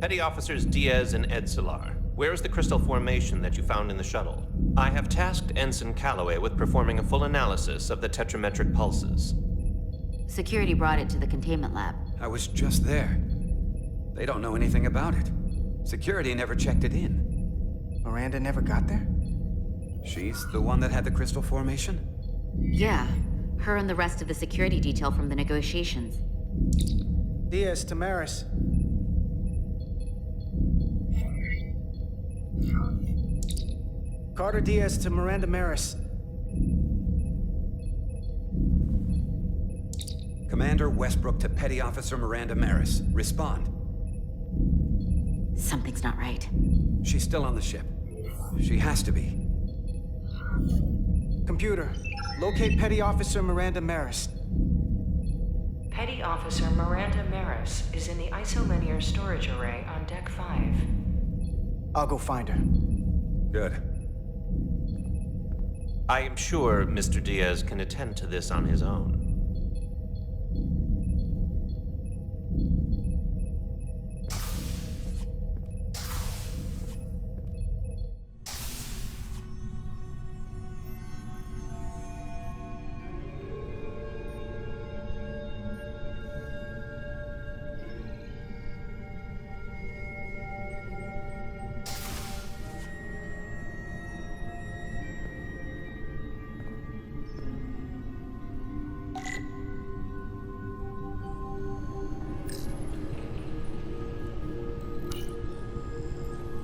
Petty Officers Diaz and Edsolar, where is the crystal formation that you found in the shuttle? I have tasked Ensign Calloway with performing a full analysis of the tetrametric pulses. Security brought it to the containment lab. I was just there. They don't know anything about it. Security never checked it in. Miranda never got there? She's the one that had the crystal formation? Yeah, her and the rest of the security detail from the negotiations. Diaz, Tamaris. Carter Diaz to Miranda Maris. Commander Westbrook to Petty Officer Miranda Maris. Respond. Something's not right. She's still on the ship. She has to be. Computer, locate Petty Officer Miranda Maris. Petty Officer Miranda Maris is in the isolinear storage array on Deck 5. I'll go find her. Good. I am sure Mr. Diaz can attend to this on his own.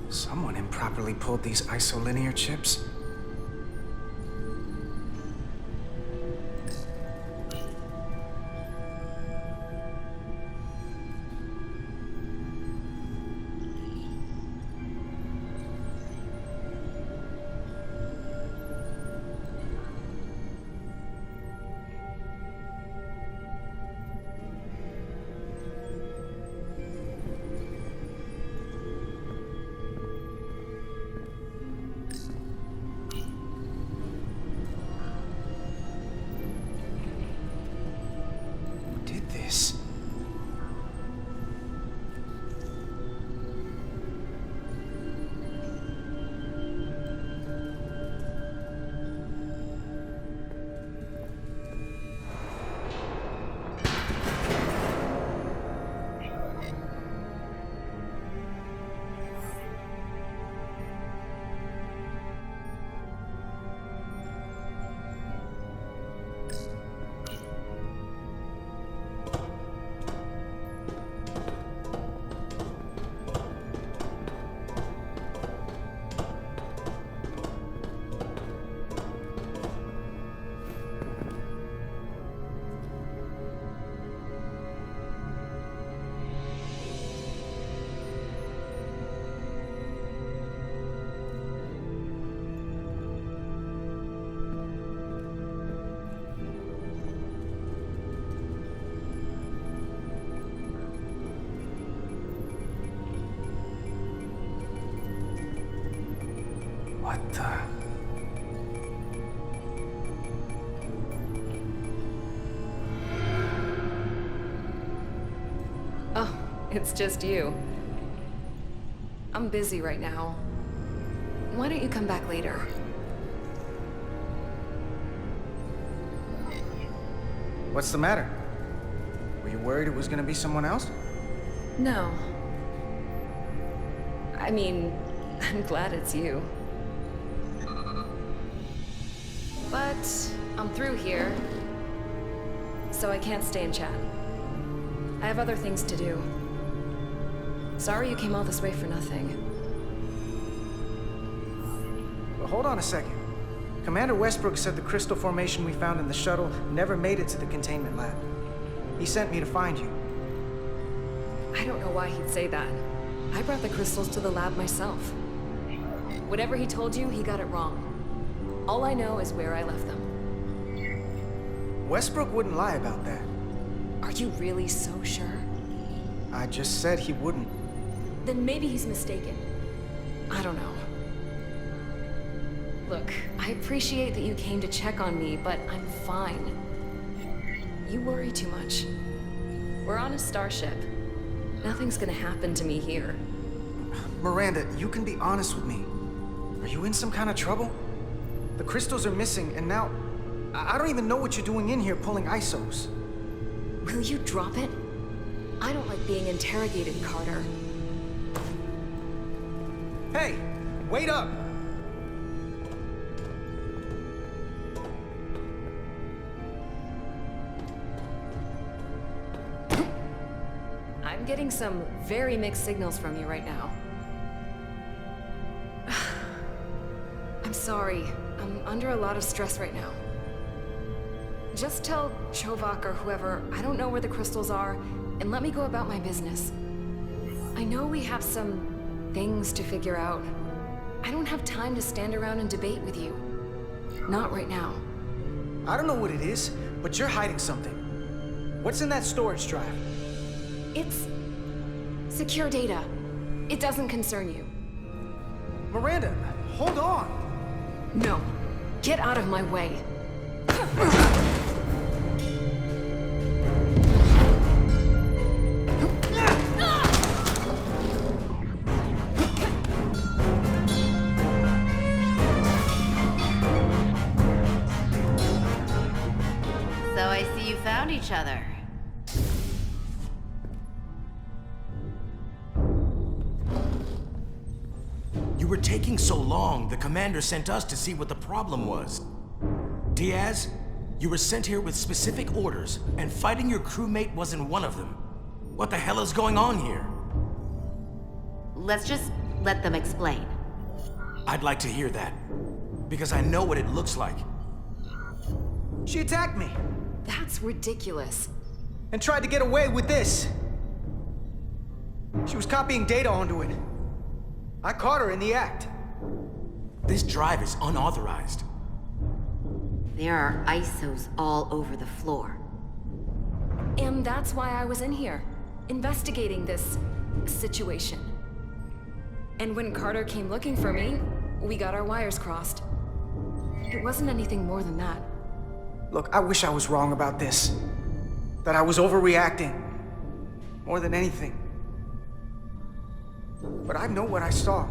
Someone improperly pulled these isolinear chips. What the... Oh, it's just you. I'm busy right now. Why don't you come back later? What's the matter? Were you worried it was gonna be someone else? No. I mean, I'm glad it's you. But I'm through here, so I can't stay and chat. I have other things to do. Sorry you came all this way for nothing. But hold on a second. Commander Westbrook said the crystal formation we found in the shuttle never made it to the containment lab. He sent me to find you. I don't know why he'd say that. I brought the crystals to the lab myself. Whatever he told you, he got it wrong. All I know is where I left them. Westbrook wouldn't lie about that. Are you really so sure? I just said he wouldn't. Then maybe he's mistaken. I don't know. Look, I appreciate that you came to check on me, but I'm fine. You worry too much. We're on a starship. Nothing's gonna happen to me here. Miranda, you can be honest with me. Are you in some kind of trouble? The crystals are missing, and now... I don't even know what you're doing in here pulling ISOs. Will you drop it? I don't like being interrogated, Carter. Hey, wait up! I'm getting some very mixed signals from you right now. I'm sorry. I'm under a lot of stress right now. Just tell Chovak or whoever I don't know where the crystals are, and let me go about my business. I know we have some things to figure out. I don't have time to stand around and debate with you. Not right now. I don't know what it is, but you're hiding something. What's in that storage drive? It's secure data. It doesn't concern you. Miranda, hold on! No. Get out of my way. So I see you found each other. You were taking so long, the commander sent us to see what the problem was. Diaz, you were sent here with specific orders, and fighting your crewmate wasn't one of them. What the hell is going on here? Let's just let them explain. I'd like to hear that, because I know what it looks like. She attacked me, That's ridiculous. and tried to get away with this. She was copying data onto it. I caught her in the act. This drive is unauthorized. There are ISOs all over the floor. And that's why I was in here, investigating this situation. And when Carter came looking for me, we got our wires crossed. It wasn't anything more than that. Look, I wish I was wrong about this. That I was overreacting. More than anything. But I know what I saw.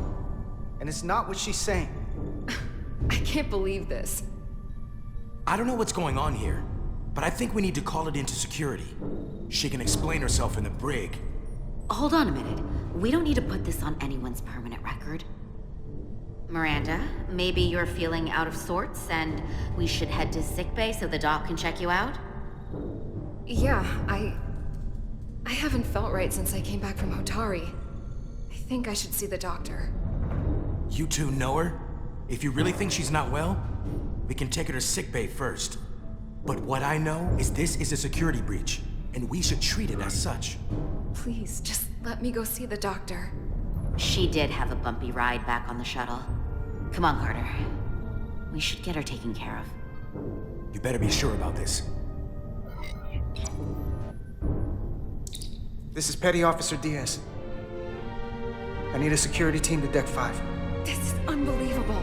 And it's not what she's saying. I can't believe this. I don't know what's going on here, but I think we need to call it into security. She can explain herself in the brig. Hold on a minute. We don't need to put this on anyone's permanent record. Miranda, maybe you're feeling out of sorts and we should head to sickbay so the doc can check you out? Yeah, I haven't felt right since I came back from Hotari. I think I should see the doctor. You two know her? If you really think she's not well, we can take her to sickbay first. But what I know is this is a security breach, and we should treat it as such. Please, just let me go see the doctor. She did have a bumpy ride back on the shuttle. Come on, Carter. We should get her taken care of. You better be sure about this. This is Petty Officer Diaz. I need a security team to Deck 5. This is unbelievable.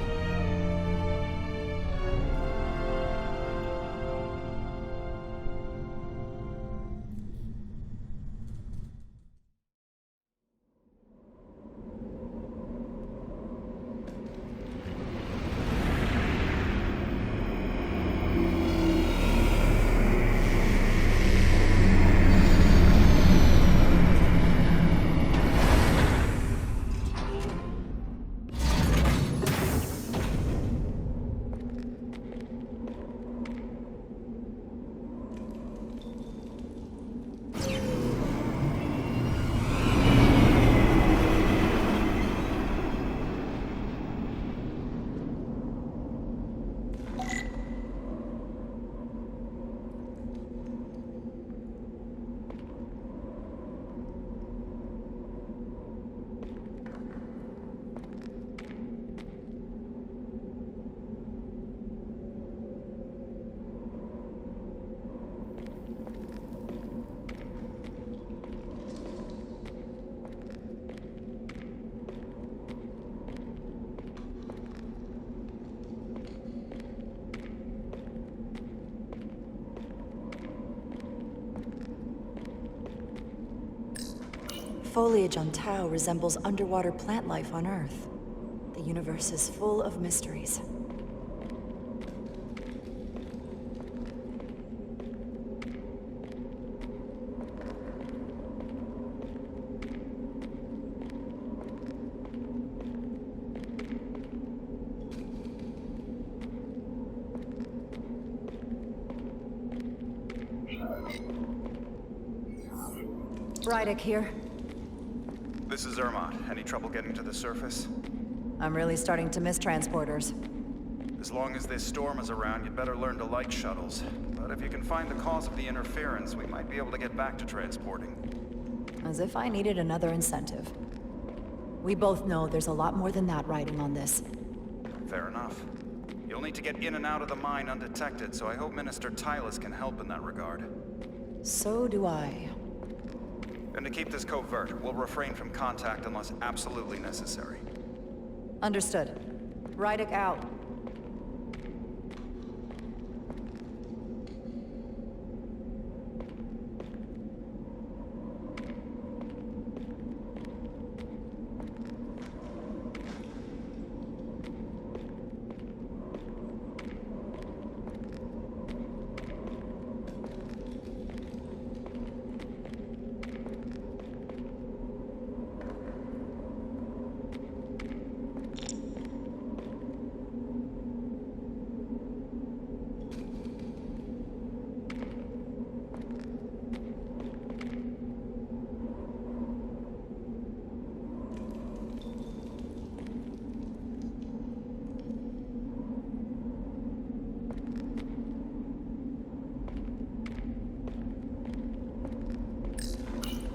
foliage on Tau resembles underwater plant life on Earth. The universe is full of mysteries. Rydick here. This is Ermont. Any trouble getting to the surface? I'm really starting to miss transporters. As long as this storm is around, you'd better learn to like shuttles. But if you can find the cause of the interference, we might be able to get back to transporting. As if I needed another incentive. We both know there's a lot more than that riding on this. Fair enough. You'll need to get in and out of the mine undetected, so I hope Minister Tylus can help in that regard. So do I. And to keep this covert, we'll refrain from contact unless absolutely necessary. Understood. Rydick out.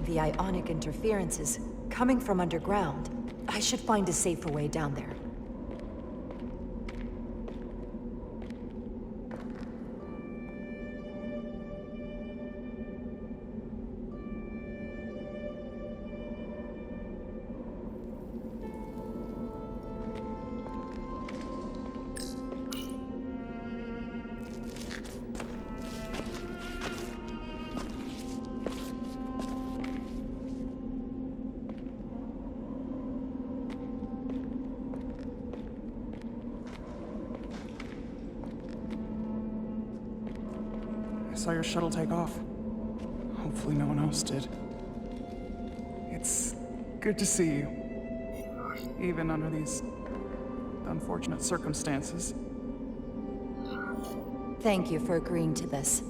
The ionic interferences coming from underground. I should find a safer way down there. I saw your shuttle take off. Hopefully no one else did. It's good to see you. Even under these unfortunate circumstances. Thank you for agreeing to this.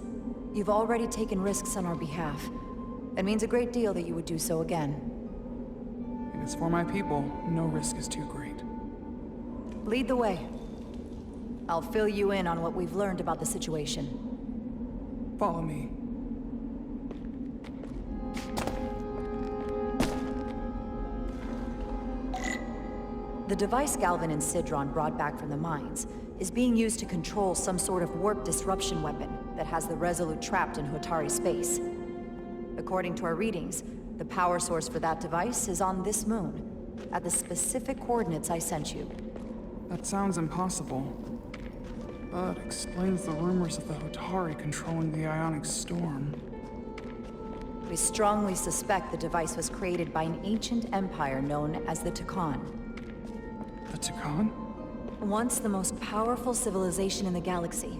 You've already taken risks on our behalf. It means a great deal that you would do so again. If it's for my people, no risk is too great. Lead the way. I'll fill you in on what we've learned about the situation. Follow me. The device Galvin and Sidron brought back from the mines is being used to control some sort of warp disruption weapon that has the Resolute trapped in Hotari space. According to our readings, the power source for that device is on this moon, at the specific coordinates I sent you. That sounds impossible, but explains the rumors of the Hotari controlling the ionic storm. We strongly suspect the device was created by an ancient empire known as the Tukan. The Tukan? Once the most powerful civilization in the galaxy,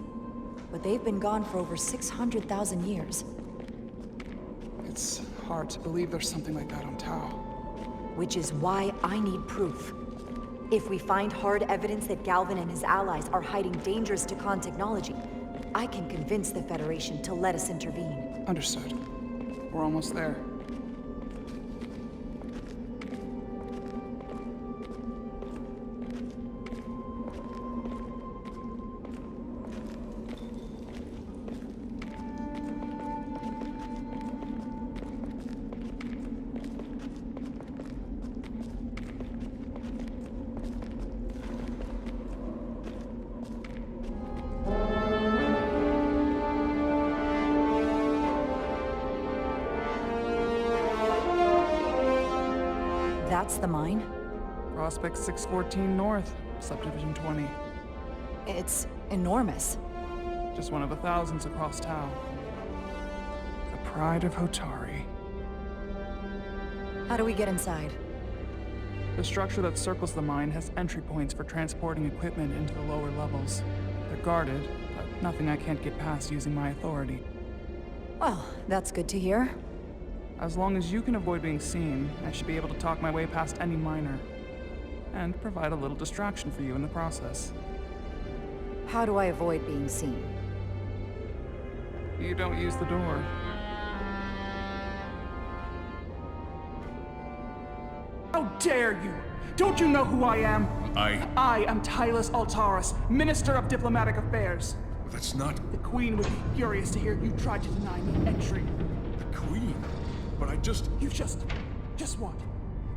but they've been gone for over 600,000 years. It's hard to believe there's something like that on Tau. Which is why I need proof. If we find hard evidence that Galvin and his allies are hiding dangerous Tukan technology, I can convince the Federation to let us intervene. Understood. We're almost there. That's the mine? Prospect 614 North, Subdivision 20. It's enormous. Just one of the thousands across Tau. The pride of Hotari. How do we get inside? The structure that circles the mine has entry points for transporting equipment into the lower levels. They're guarded, but nothing I can't get past using my authority. Well, that's good to hear. As long as you can avoid being seen, I should be able to talk my way past any miner. And provide a little distraction for you in the process. How do I avoid being seen? You don't use the door. How dare you! Don't you know who I am? I am Tylus Altaris, Minister of Diplomatic Affairs. That's not... The Queen would be furious to hear you tried to deny me entry. the Queen. But I just... You've just what?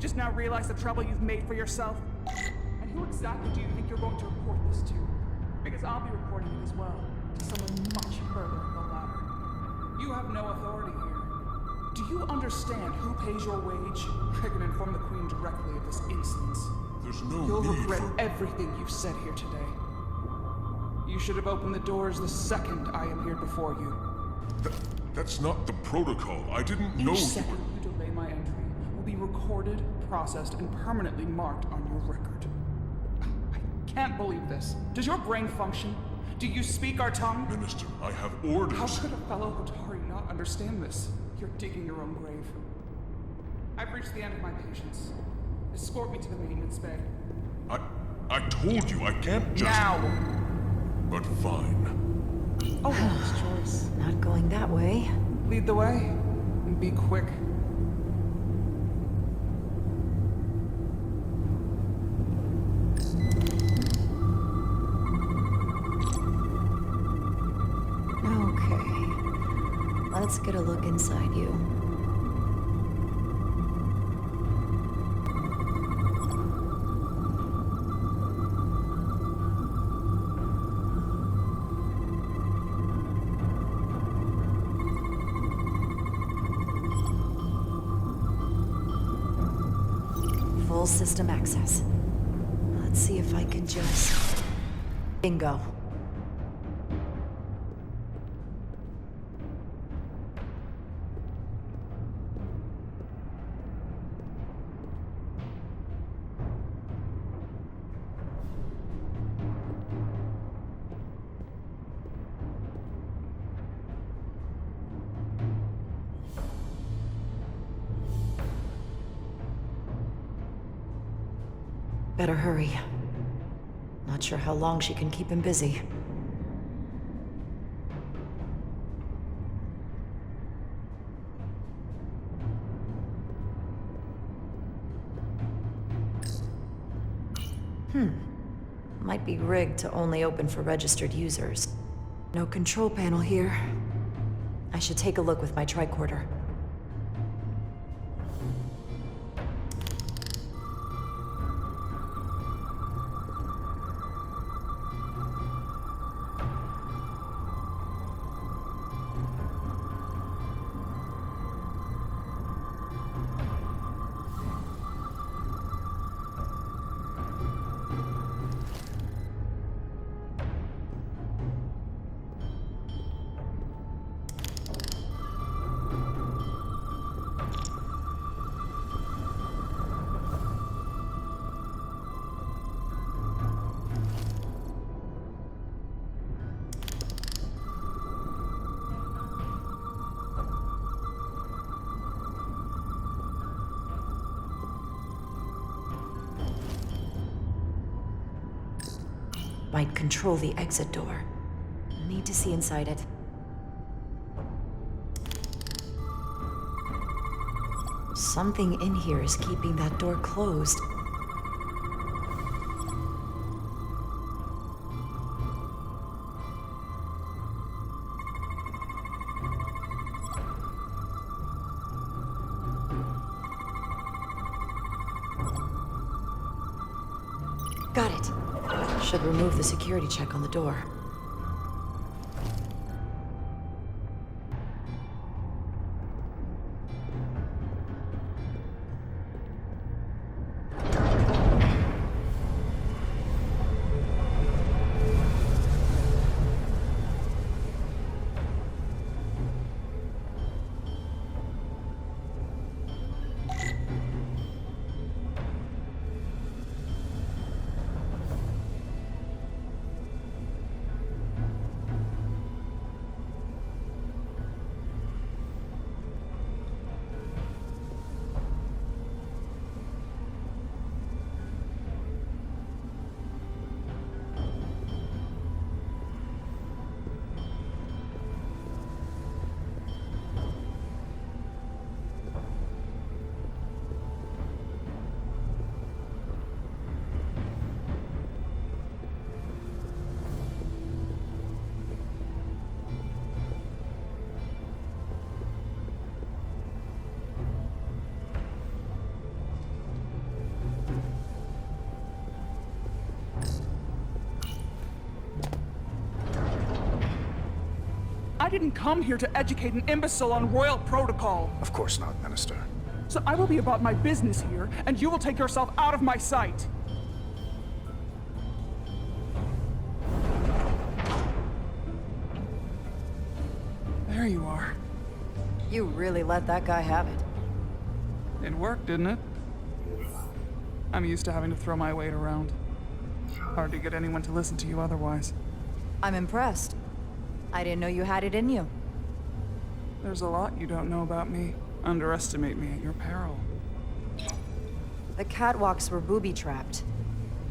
Just now realize the trouble you've made for yourself? And who exactly do you think you're going to report this to? Because I'll be reporting it as well, to someone much further up the ladder. You have no authority here. Do you understand who pays your wage? I can inform the Queen directly of this instance. There's no You'll need regret for... everything you've said here today. You should have opened the doors the second I appeared before you. That's not the protocol. I didn't know Each you second were... you delay my entry will be recorded, processed, and permanently marked on your record. I can't believe this. Does your brain function? Do you speak our tongue? Minister, I have orders. How could a fellow Hotari not understand this? You're digging your own grave. I've reached the end of my patience. Escort me to the maintenance bay. I told you I can't just... Now! But fine. Oh, nice choice. Not going that way. Lead the way, and be quick. Okay. Let's get a look inside you. Full system access. Let's see if I can just... Bingo. Better hurry. Not sure how long she can keep him busy. Might be rigged to only open for registered users. No control panel here. I should take a look with my tricorder. Might control the exit door. Need to see inside it. Something in here is keeping that door closed. Got it. Should remove the security check on the door. I didn't come here to educate an imbecile on royal protocol. Of course not, Minister. So I will be about my business here, and you will take yourself out of my sight. There you are. You really let that guy have it. It worked, didn't it? I'm used to having to throw my weight around. Hard to get anyone to listen to you otherwise. I'm impressed. I didn't know you had it in you. There's a lot you don't know about me. Underestimate me at your peril. The catwalks were booby-trapped.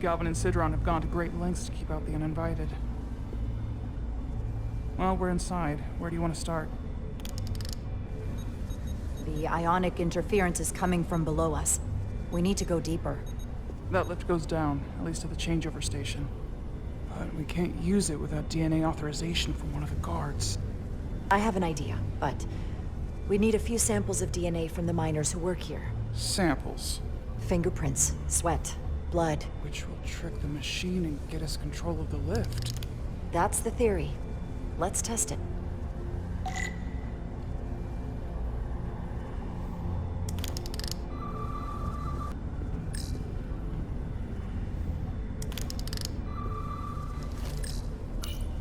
Galvin and Sidron have gone to great lengths to keep out the uninvited. Well, we're inside. Where do you want to start? The ionic interference is coming from below us. We need to go deeper. That lift goes down, at least to the changeover station. But we can't use it without DNA authorization from one of the guards. I have an idea, but we need a few samples of DNA from the miners who work here. Samples? Fingerprints, sweat, blood. Which will trick the machine and get us control of the lift. That's the theory. Let's test it.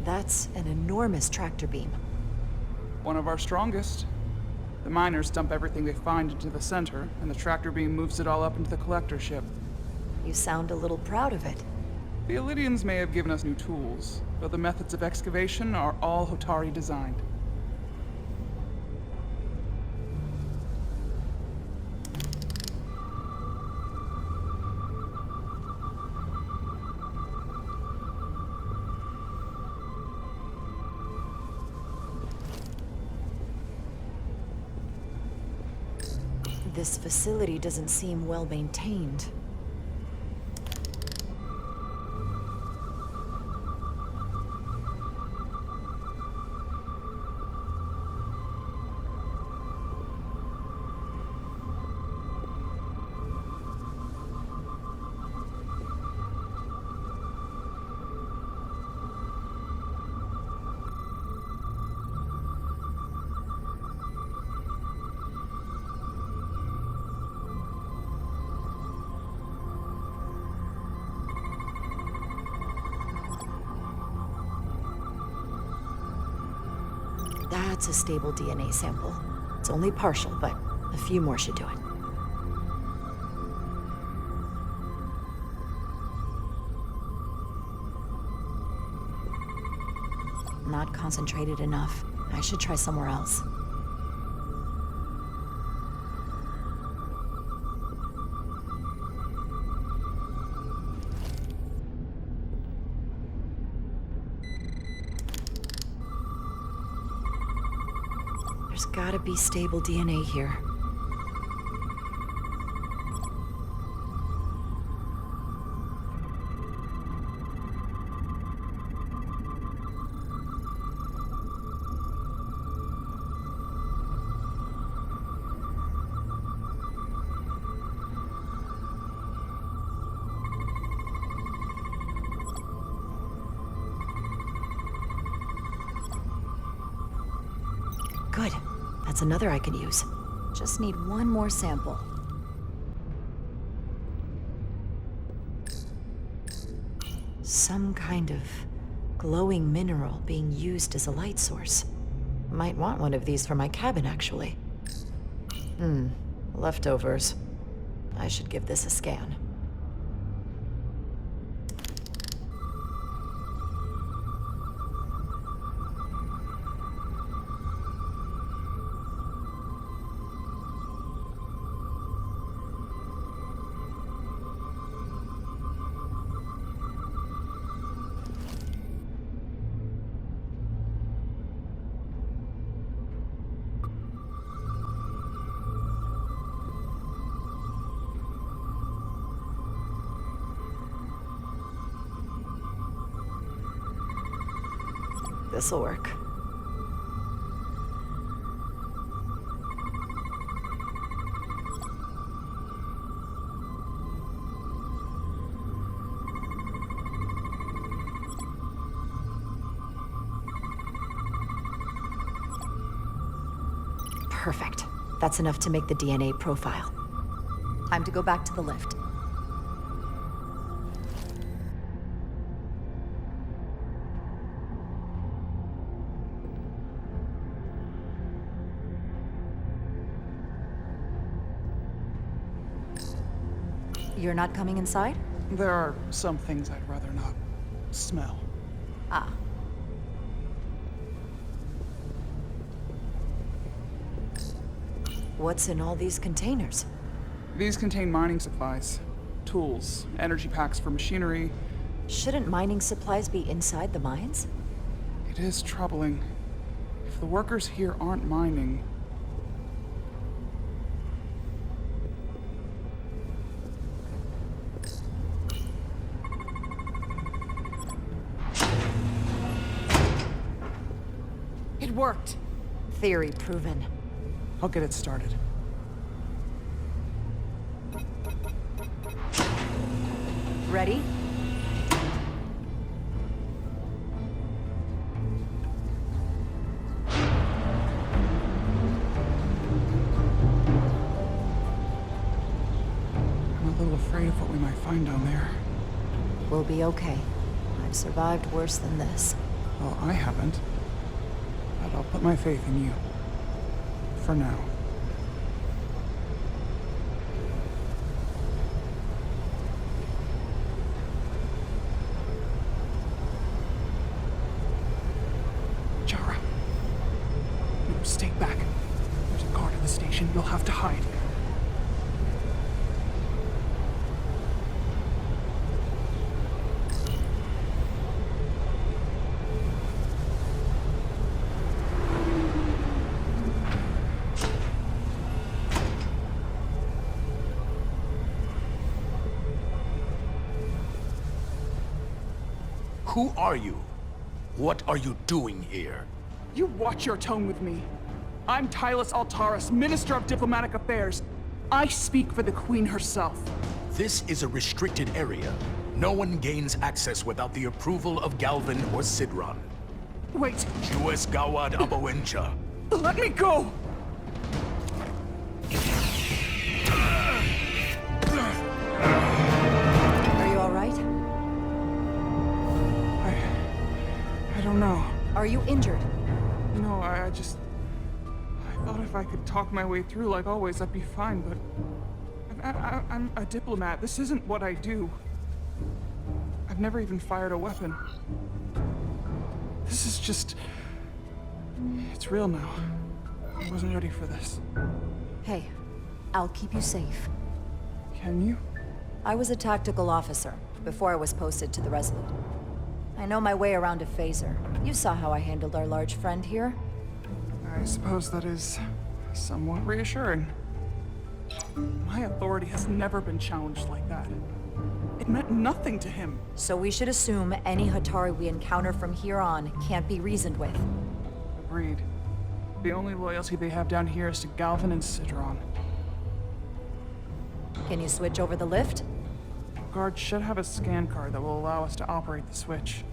That's an enormous tractor beam. One of our strongest. The miners dump everything they find into the center, and the tractor beam moves it all up into the collector ship. You sound a little proud of it. The Illydians may have given us new tools, but the methods of excavation are all Hotari designed. This facility doesn't seem well maintained. That's a stable DNA sample. It's only partial, but a few more should do it. Not concentrated enough. I should try somewhere else. There's gotta be stable DNA here. Good. That's another I can use. Just need one more sample. Some kind of glowing mineral being used as a light source. Might want one of these for my cabin, actually. Leftovers. I should give this a scan. This'll work. Perfect. That's enough to make the DNA profile. Time to go back to the lift. You're not coming inside? There are some things I'd rather not smell. Ah. What's in all these containers? These contain mining supplies, tools, energy packs for machinery. Shouldn't mining supplies be inside the mines? It is troubling. If the workers here aren't mining... It worked! Theory proven. I'll get it started. Ready? I'm a little afraid of what we might find down there. We'll be okay. I've survived worse than this. Well, I haven't. But I'll put my faith in you. For now. Jara. No, stay back. There's a guard at the station. You'll have to hide. Who are you? What are you doing here? You watch your tone with me. I'm Tylus Altaris, Minister of Diplomatic Affairs. I speak for the Queen herself. This is a restricted area. No one gains access without the approval of Galvin or Sidron. Wait, Jues Gawad Abawencha. let me go! Are you all right? I don't know. Are you injured? No, I thought if I could talk my way through like always, I'd be fine, but... I'm a diplomat. This isn't what I do. I've never even fired a weapon. This is just... It's real now. I wasn't ready for this. Hey, I'll keep you safe. Can you? I was a tactical officer before I was posted to the Resolute. I know my way around a phaser. You saw how I handled our large friend here. I suppose that is somewhat reassuring. My authority has never been challenged like that. It meant nothing to him. So we should assume any Hatari we encounter from here on can't be reasoned with. Agreed. The only loyalty they have down here is to Galvin and Sidron. Can you switch over the lift? Guard should have a scan card that will allow us to operate the switch.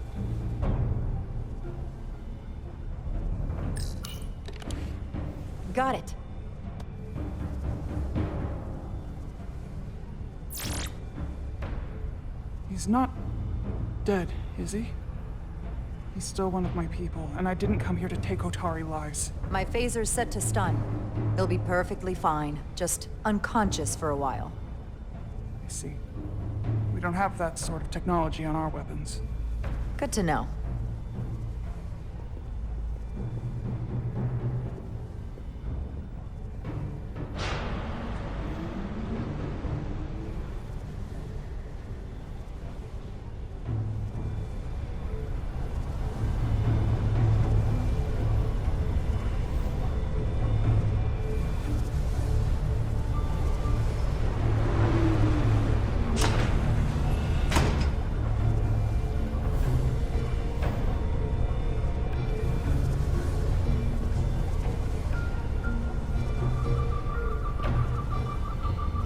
Got it. He's not dead, is he? He's still one of my people, and I didn't come here to take Otari lives. My phaser's set to stun. He'll be perfectly fine, just unconscious for a while. I see. We don't have that sort of technology on our weapons. Good to know.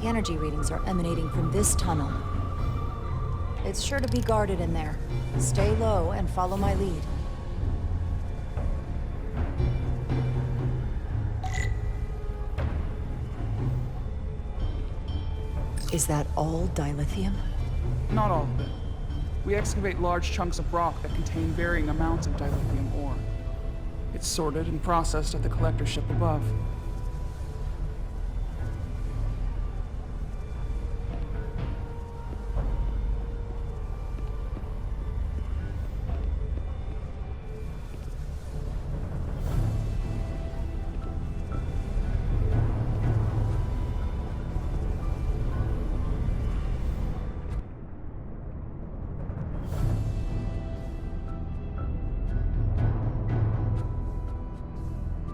The energy readings are emanating from this tunnel. It's sure to be guarded in there. Stay low and follow my lead. Is that all dilithium? Not all of it. We excavate large chunks of rock that contain varying amounts of dilithium ore. It's sorted and processed at the collector ship above.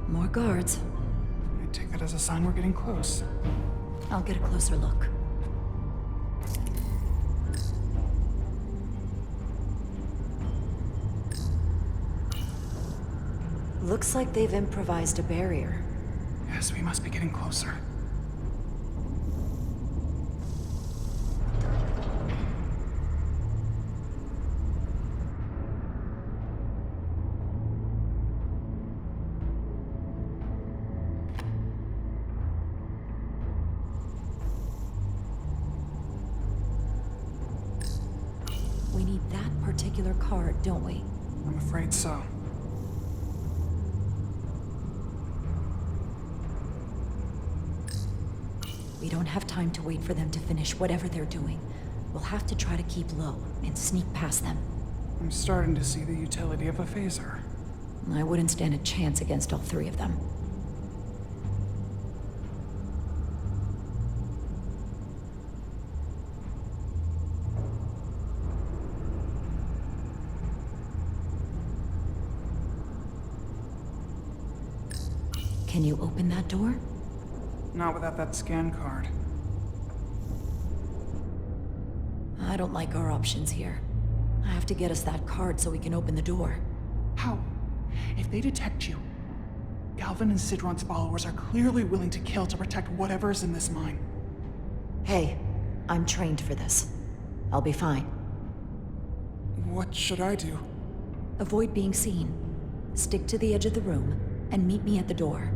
More guards. I take that as a sign we're getting close. I'll get a closer look. Looks like they've improvised a barrier. Yes, we must be getting closer. We need that particular card, don't we? I'm afraid so. We don't have time to wait for them to finish whatever they're doing. We'll have to try to keep low and sneak past them. I'm starting to see the utility of a phaser. I wouldn't stand a chance against all three of them. Can you open that door? Not without that scan card. I don't like our options here. I have to get us that card so we can open the door. How? If they detect you, Galvin and Sidron's followers are clearly willing to kill to protect whatever is in this mine. Hey, I'm trained for this. I'll be fine. What should I do? Avoid being seen. Stick to the edge of the room and meet me at the door.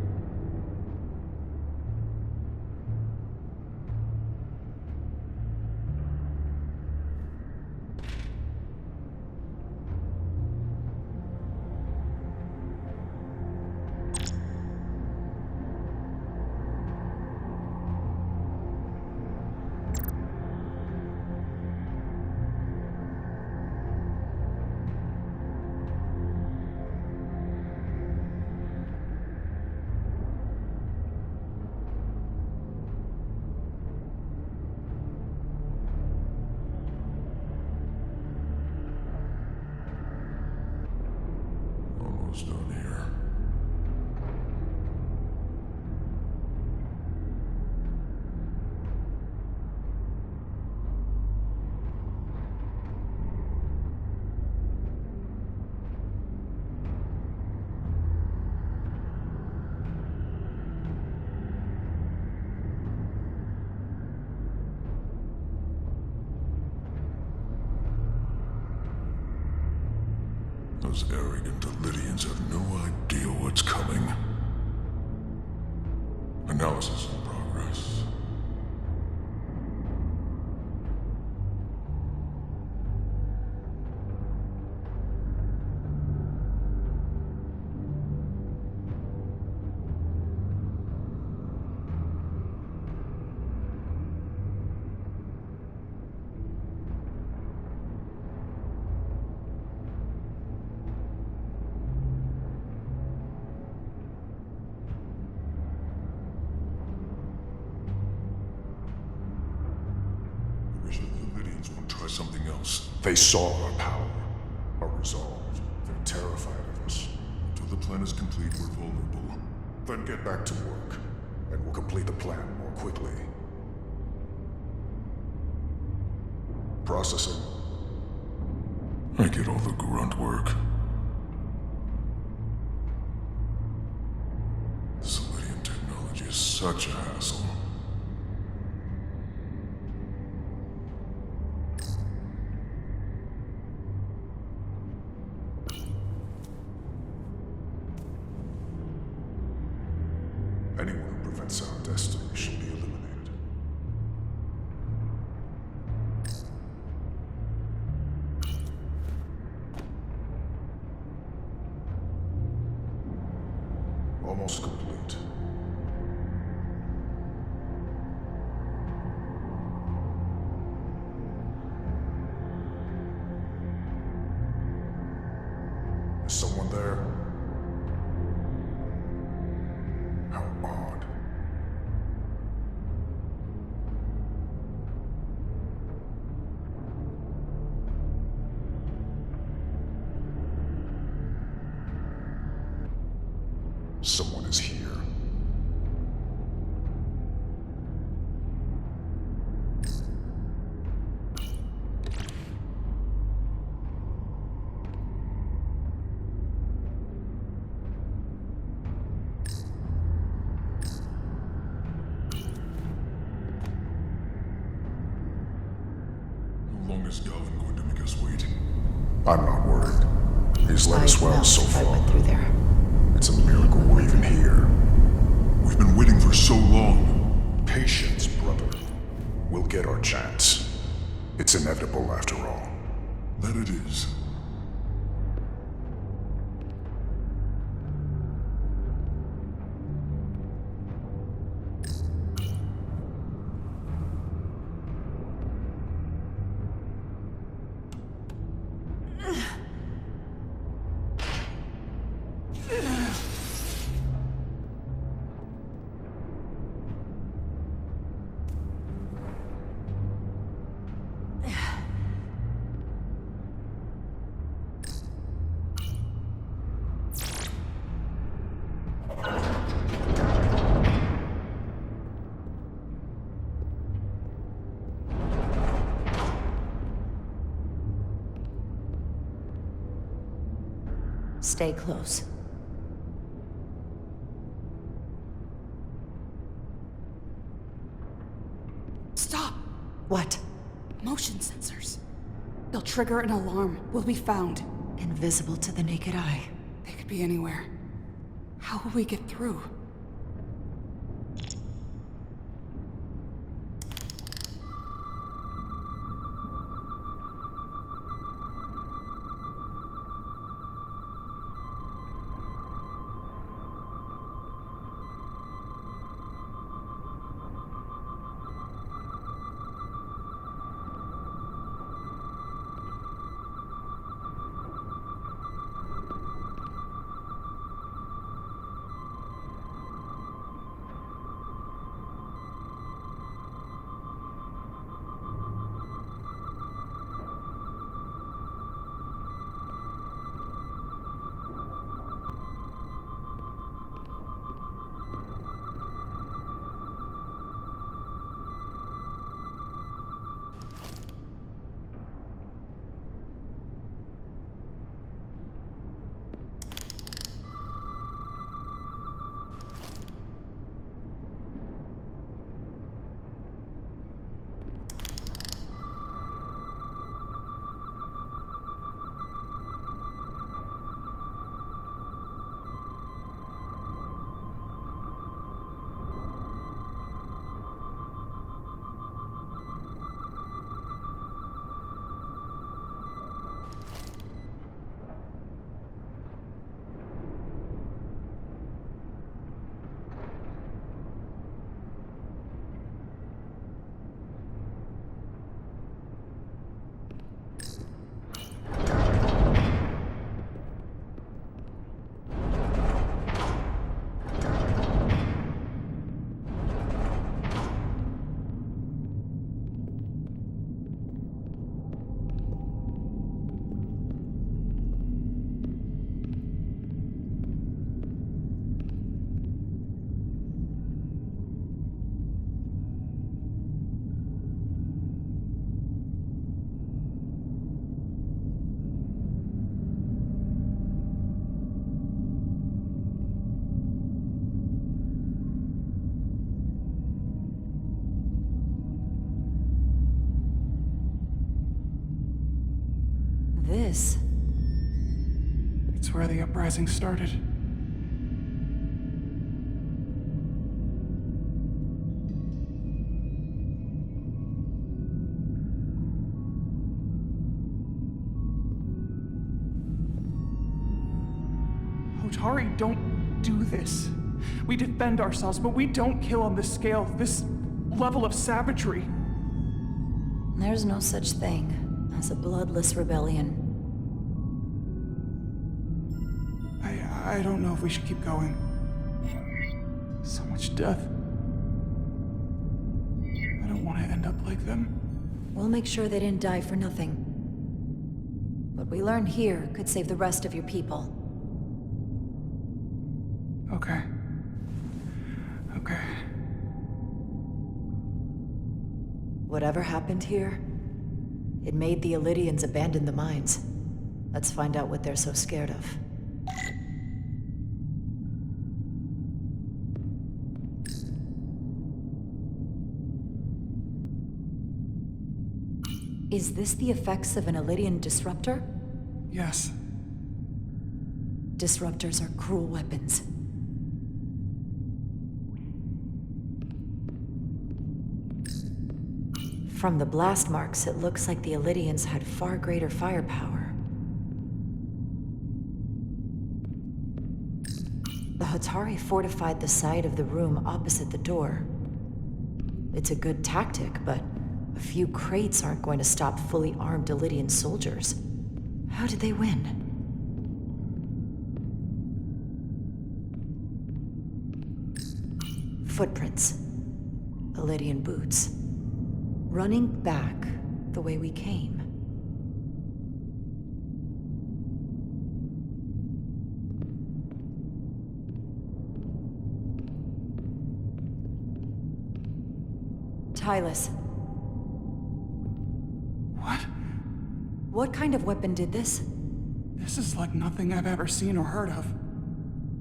Almost done here. Those arrogant Lydians have no idea what's coming. Analysis in progress. Something else. They saw our power, our resolve. They're terrified of us. Until the plan is complete, we're vulnerable. Then get back to work, and we'll complete the plan more quickly. Processing. I get all the grunt work. This Lydian technology is such a hassle. Anyone who prevents our destiny should be eliminated. is here. How long is Galvin going to make us wait? I'm not worried. He's let us well so far. I went through there. It's a miracle we're even here. We've been waiting for so long. Patience, brother. We'll get our chance. It's inevitable after all. That it is. Stay close. Stop! What? Motion sensors. They'll trigger an alarm. We'll be found. Invisible to the naked eye. They could be anywhere. How will we get through? This? It's where the uprising started. Hotari, don't do this. We defend ourselves, but we don't kill on this scale, this level of savagery. There's no such thing as a bloodless rebellion. I don't know if we should keep going. So much death. I don't want to end up like them. We'll make sure they didn't die for nothing. What we learn here could save the rest of your people. Okay. Whatever happened here, it made the Illydians abandon the mines. Let's find out what they're so scared of. Is this the effects of an Illydian disruptor? Yes. Disruptors are cruel weapons. From the blast marks, it looks like the Illydians had far greater firepower. The Hatari fortified the side of the room opposite the door. It's a good tactic, but a few crates aren't going to stop fully armed Illydian soldiers. How did they win? Footprints. Illydian boots. Running back the way we came. Tylus. What? What kind of weapon did this? This is like nothing I've ever seen or heard of.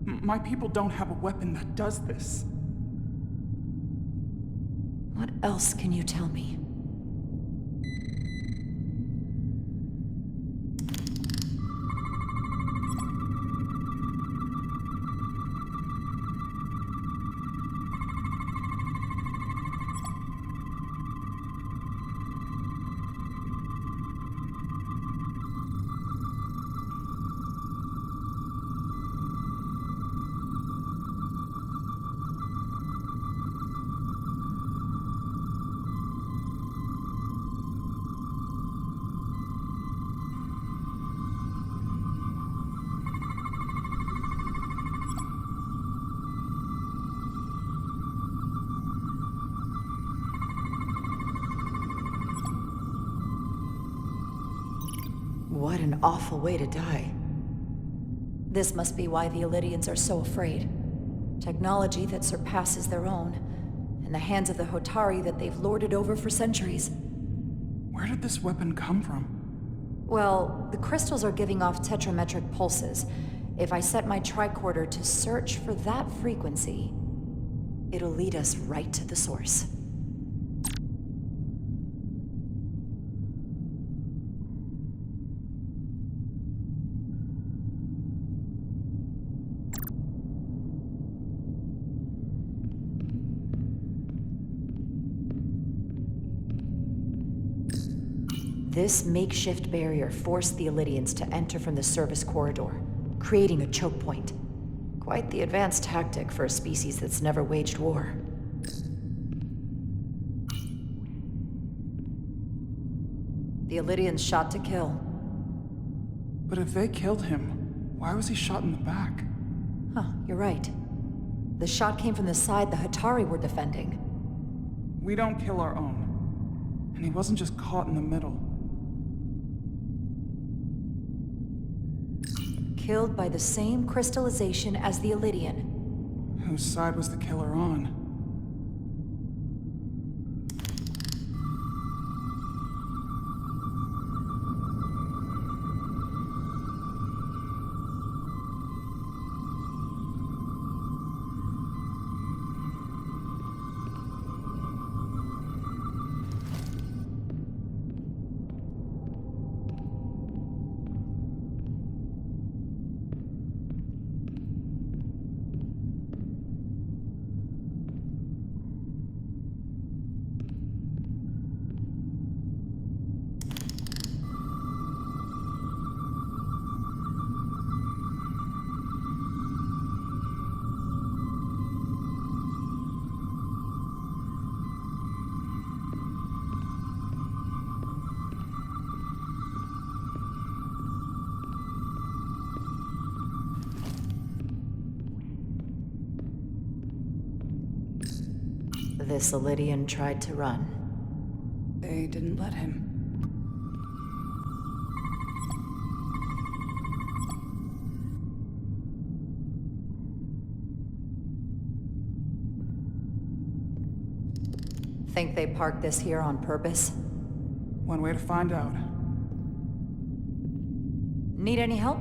My people don't have a weapon that does this. What else can you tell me? What an awful way to die. This must be why the Illydians are so afraid. Technology that surpasses their own, in the hands of the Hotari that they've lorded over for centuries. Where did this weapon come from? Well, the crystals are giving off tetrametric pulses. If I set my tricorder to search for that frequency, it'll lead us right to the source. This makeshift barrier forced the Illydians to enter from the service corridor, creating a choke point. Quite the advanced tactic for a species that's never waged war. The Illydians shot to kill. But if they killed him, why was he shot in the back? Huh, you're right. The shot came from the side the Hatari were defending. We don't kill our own. And he wasn't just caught in the middle. Killed by the same crystallization as the Illydian. Whose side was the killer on? This Illydian tried to run. They didn't let him. Think they parked this here on purpose? One way to find out. Need any help?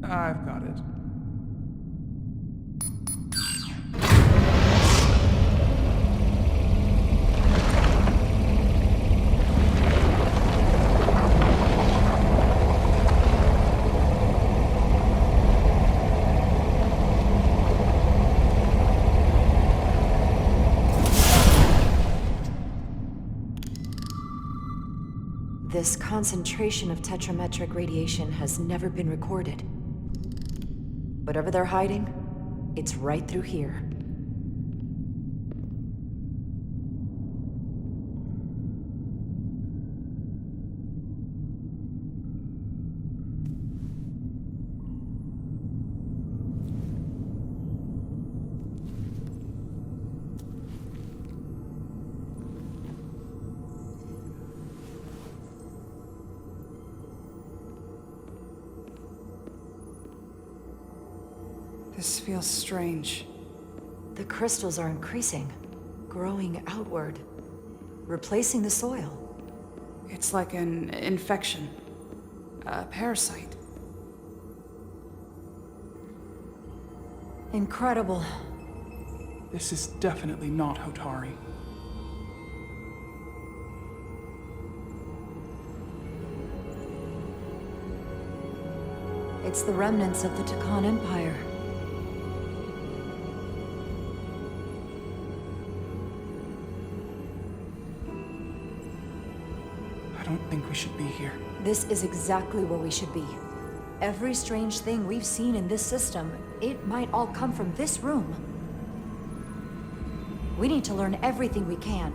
I've got it. This concentration of tetrametric radiation has never been recorded. Whatever they're hiding, it's right through here. This feels strange. The crystals are increasing, growing outward, replacing the soil. It's like an infection. A parasite. Incredible. This is definitely not Hotari. It's the remnants of the Takan Empire. I don't think we should be here. This is exactly where we should be. Every strange thing we've seen in this system, it might all come from this room. We need to learn everything we can.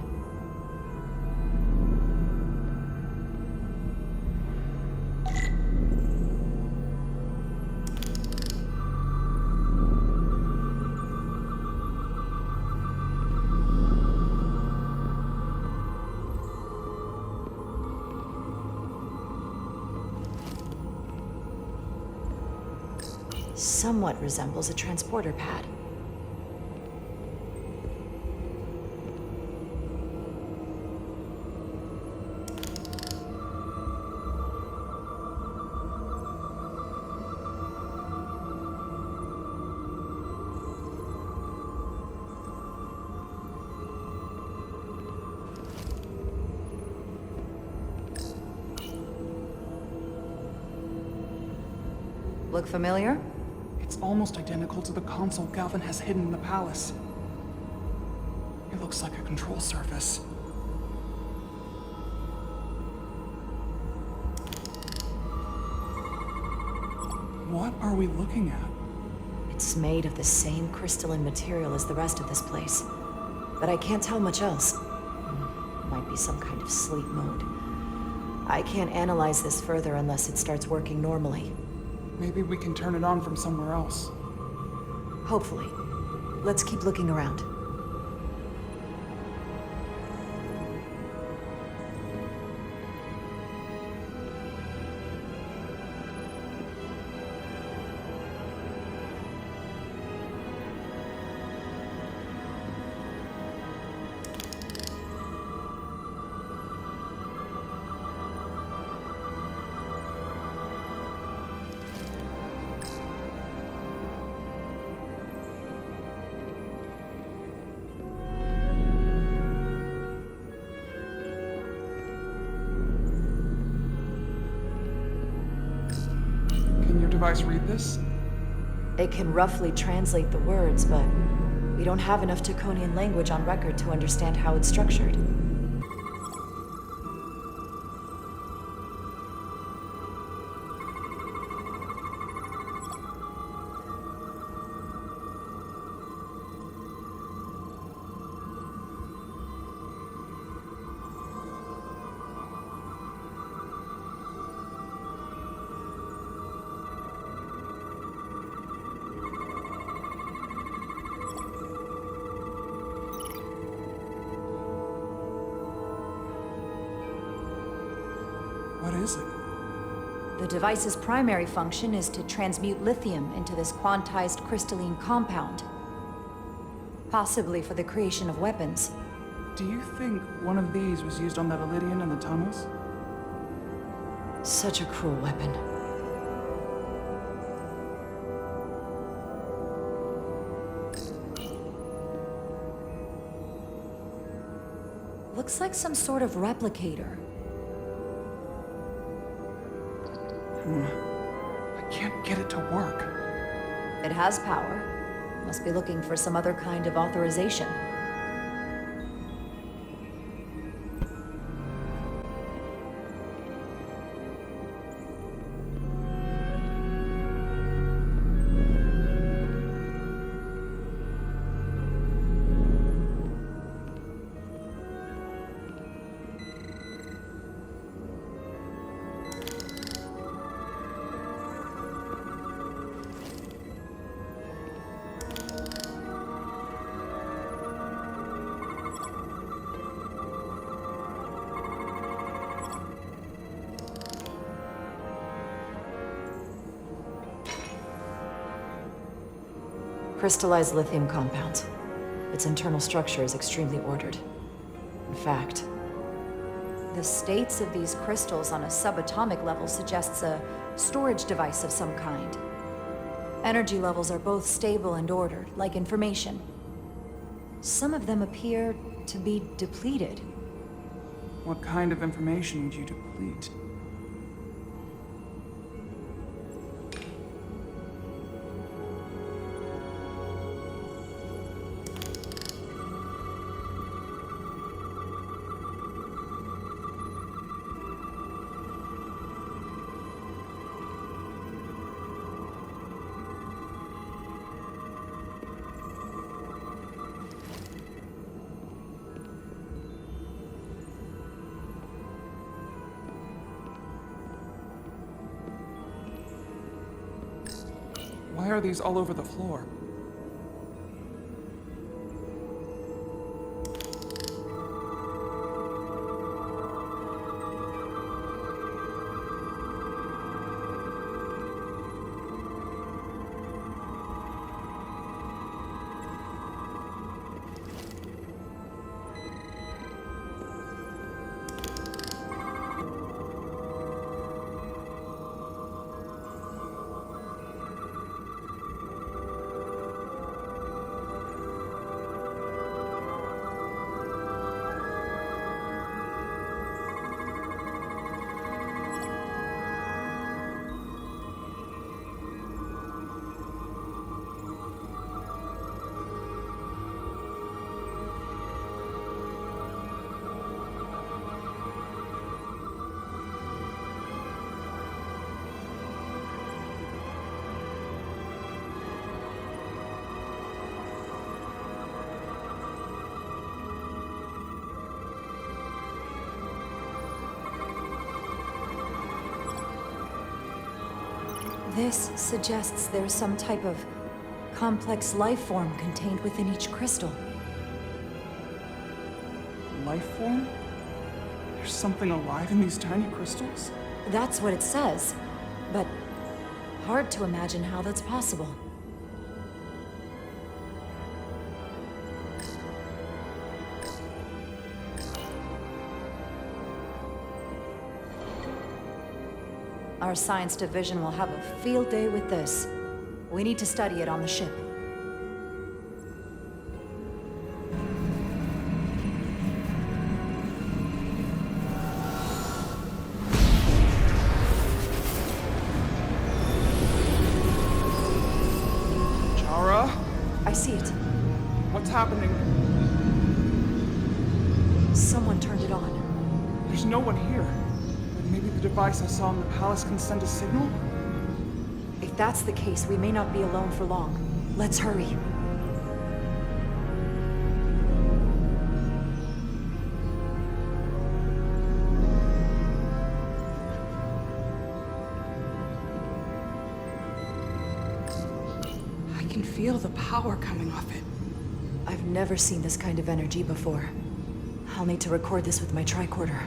Somewhat resembles a transporter pad. Look familiar? It's almost identical to the console Galvin has hidden in the palace. It looks like a control surface. What are we looking at? It's made of the same crystalline material as the rest of this place. But I can't tell much else. Might be some kind of sleep mode. I can't analyze this further unless it starts working normally. Maybe we can turn it on from somewhere else. Hopefully. Let's keep looking around. Device read this? It can roughly translate the words, but we don't have enough Taconian language on record to understand how it's structured. What is it? The device's primary function is to transmute lithium into this quantized crystalline compound. Possibly for the creation of weapons. Do you think one of these was used on that Elydian in the tunnels? Such a cruel weapon. Looks like some sort of replicator. I can't get it to work. It has power. Must be looking for some other kind of authorization. Crystallized lithium compound. Its internal structure is extremely ordered. In fact, the states of these crystals on a subatomic level suggests a storage device of some kind. Energy levels are both stable and ordered, like information. Some of them appear to be depleted. What kind of information would you deplete? Why are these all over the floor? This suggests there's some type of complex life form contained within each crystal. Life form? There's something alive in these tiny crystals? That's what it says, but hard to imagine how that's possible. Our science division will have a field day with this. We need to study it on the ship. Chara? I see it. What's happening? Someone turned it on. There's no one here. Maybe the device I saw in the palace can send a signal? If that's the case, we may not be alone for long. Let's hurry. I can feel the power coming off it. I've never seen this kind of energy before. I'll need to record this with my tricorder.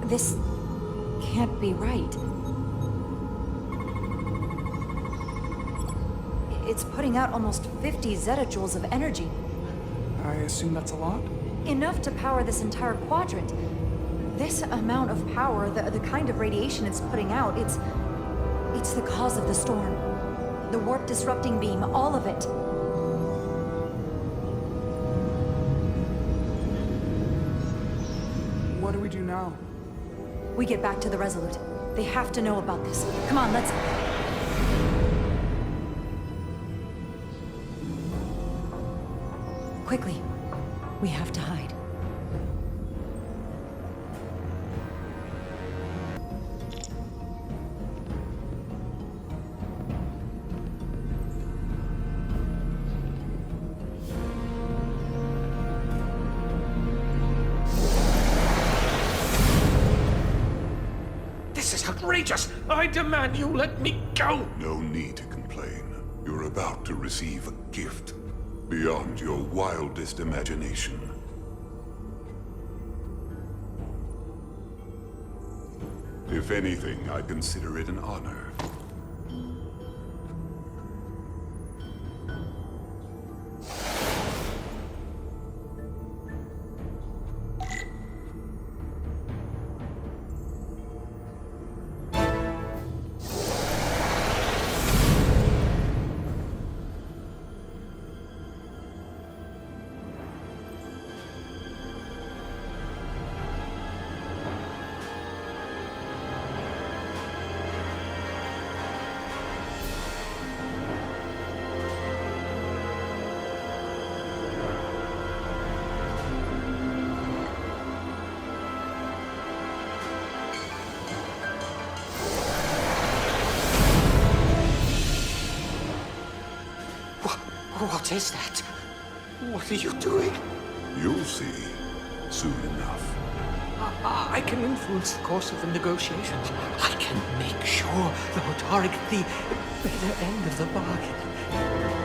This can't be right. It's putting out almost 50 zettajoules of energy. I assume that's a lot? Enough to power this entire quadrant. This amount of power, the kind of radiation it's putting out, it's the cause of the storm. The warp disrupting beam, all of it. What do we do now? We get back to the Resolute. They have to know about this. Come on, let's... Quickly. We have to hide. This is outrageous! I demand you let me go! No need to complain. You're about to receive a gift beyond your wildest imagination. If anything, I consider it an honor. What is that? What are you doing? You'll see soon enough. I can influence the course of the negotiations. I can make sure the Hotari get the better end of the bargain.